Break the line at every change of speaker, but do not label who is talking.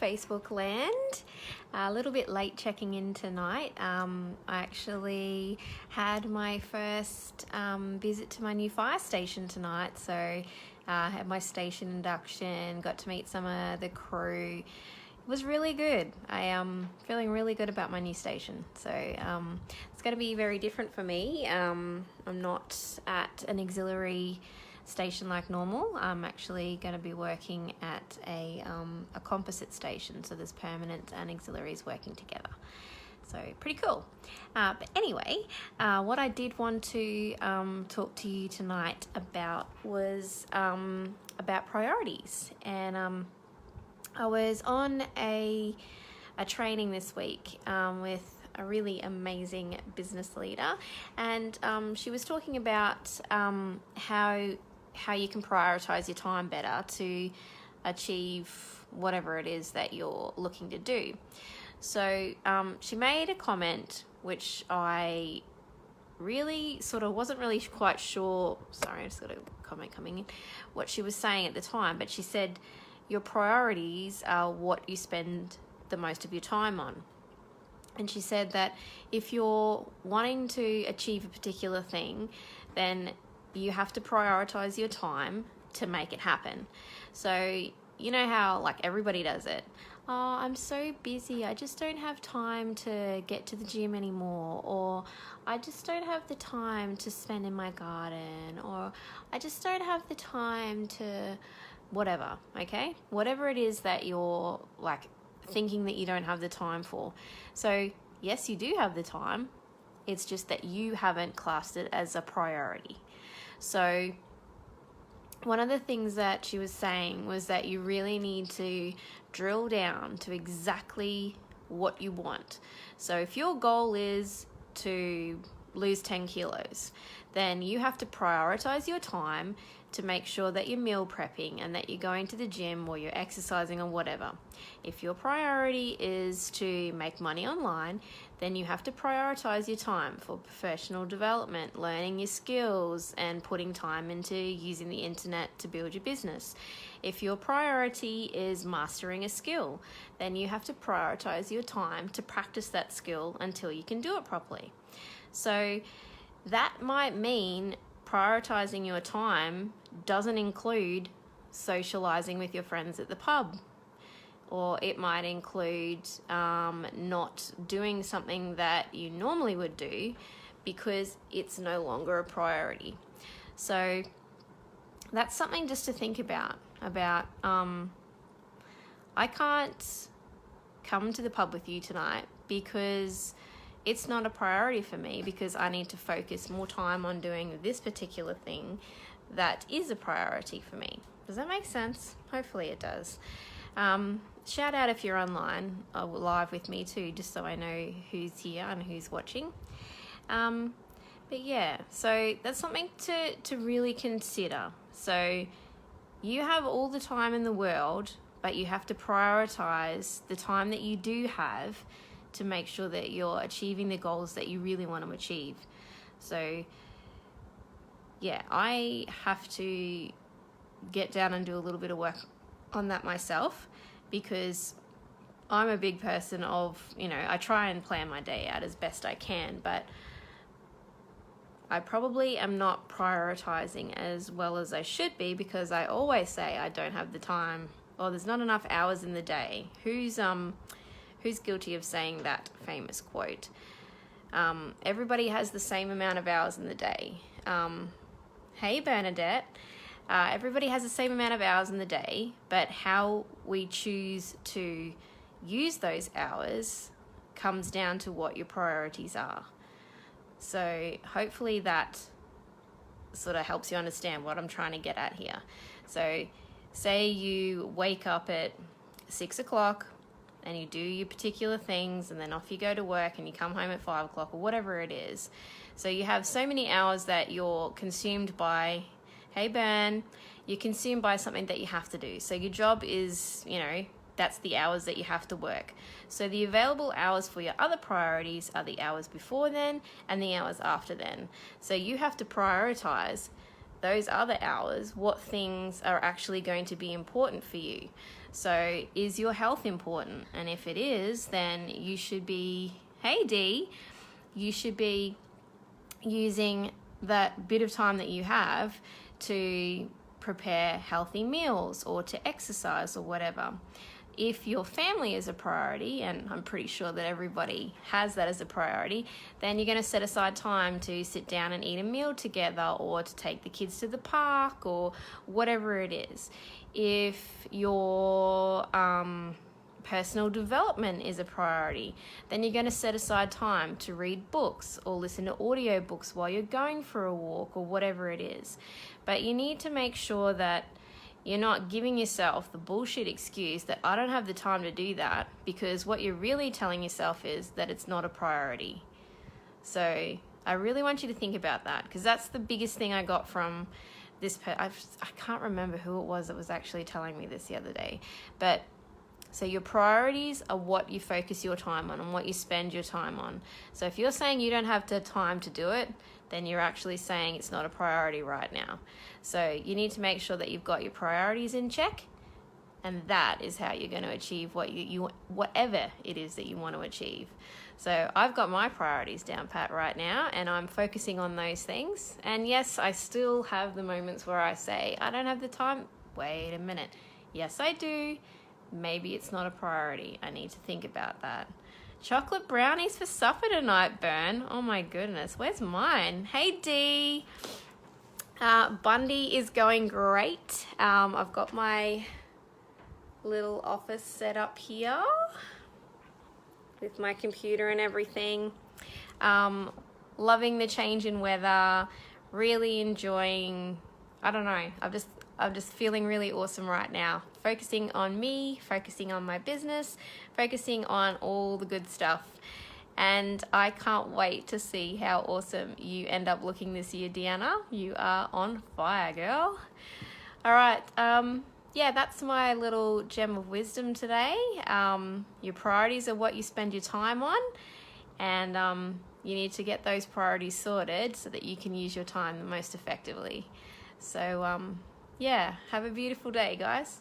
Facebook land. A little bit late checking in tonight. I actually had my first visit to my new fire station tonight, so I had my station induction, got to meet some of the crew. It was really good. I am feeling really good about my new station, so it's going to be very different for me. I'm not at an auxiliary station like normal. I'm actually going to be working at a composite station, so there's permanent and auxiliaries working together. So pretty cool. But anyway, what I did want to talk to you tonight about was about priorities. And I was on a training this week with a really amazing business leader, and she was talking about how you can prioritize your time better to achieve whatever it is that you're looking to do. So she made a comment which I really sort of wasn't really quite sure. Sorry, I just got a comment coming in. What she was saying at the time, but she said your priorities are what you spend the most of your time on. And she said that if you're wanting to achieve a particular thing, then you have to prioritize your time to make it happen. So you know how like everybody does it. Oh, I'm so busy, I just don't have time to get to the gym anymore, or I just don't have the time to spend in my garden, or I just don't have the time to whatever, okay? Whatever it is that you're like thinking that you don't have the time for. So yes, you do have the time. It's just that you haven't classed it as a priority. So one of the things that she was saying was that you really need to drill down to exactly what you want. So if your goal is to lose 10 kilos, then you have to prioritize your time to make sure that you're meal prepping and that you're going to the gym or you're exercising or whatever. If your priority is to make money online, then you have to prioritize your time for professional development, learning your skills, and putting time into using the internet to build your business. If your priority is mastering a skill, then you have to prioritize your time to practice that skill until you can do it properly. So that might mean prioritizing your time doesn't include socializing with your friends at the pub, or it might include not doing something that you normally would do because it's no longer a priority. So that's something just to think about I can't come to the pub with you tonight because it's not a priority for me, because I need to focus more time on doing this particular thing that is a priority for me. Does that make sense? Hopefully it does. Shout out if you're online live with me too, just so I know who's here and who's watching. But yeah, so that's something to really consider. So you have all the time in the world, but you have to prioritize the time that you do have to make sure that you're achieving the goals that you really want to achieve. So yeah, I have to get down and do a little bit of work on that myself, because I'm a big person of, I try and plan my day out as best I can, but I probably am not prioritizing as well as I should be, because I always say I don't have the time, or there's not enough hours in the day. Who's guilty of saying that famous quote? Everybody has the same amount of hours in the day. Hey, Bernadette. Everybody has the same amount of hours in the day, but how we choose to use those hours comes down to what your priorities are. So hopefully that sort of helps you understand what I'm trying to get at here. So say you wake up at 6 o'clock, and you do your particular things, and then off you go to work, and you come home at 5 o'clock or whatever it is. So you have so many hours that you're consumed by, hey Ben, you're consumed by something that you have to do. So your job is, that's the hours that you have to work. So the available hours for your other priorities are the hours before then and the hours after then. So you have to prioritize those other hours, what things are actually going to be important for you. So is your health important? And if it is, then you should be, hey Dee, you should be using that bit of time that you have to prepare healthy meals or to exercise or whatever. If your family is a priority, and I'm pretty sure that everybody has that as a priority, then you're going to set aside time to sit down and eat a meal together, or to take the kids to the park, or whatever it is. If your personal development is a priority, then you're going to set aside time to read books or listen to audiobooks while you're going for a walk, or whatever it is. But you need to make sure that you're not giving yourself the bullshit excuse that I don't have the time to do that, because what you're really telling yourself is that it's not a priority. So I really want you to think about that, because that's the biggest thing I got from this. I can't remember who it was that was actually telling me this the other day. But so your priorities are what you focus your time on and what you spend your time on. So if you're saying you don't have the time to do it, then you're actually saying it's not a priority right now. So you need to make sure that you've got your priorities in check, and that is how you're going to achieve what you whatever it is that you want to achieve. So I've got my priorities down pat right now, and I'm focusing on those things. And yes, I still have the moments where I say, I don't have the time. Wait a minute. Yes, I do. Maybe it's not a priority. I need to think about that. Chocolate brownies for supper tonight, Bern. Oh my goodness. Where's mine? Hey, Dee. Bundy is going great. I've got my little office set up here with my computer and everything. Loving the change in weather. Really enjoying, I don't know, I'm just feeling really awesome right now. Focusing on me, focusing on my business, focusing on all the good stuff. And I can't wait to see how awesome you end up looking this year, Deanna. You are on fire, girl. All right. Yeah, that's my little gem of wisdom today. Your priorities are what you spend your time on. And you need to get those priorities sorted so that you can use your time the most effectively. So, yeah, have a beautiful day, guys.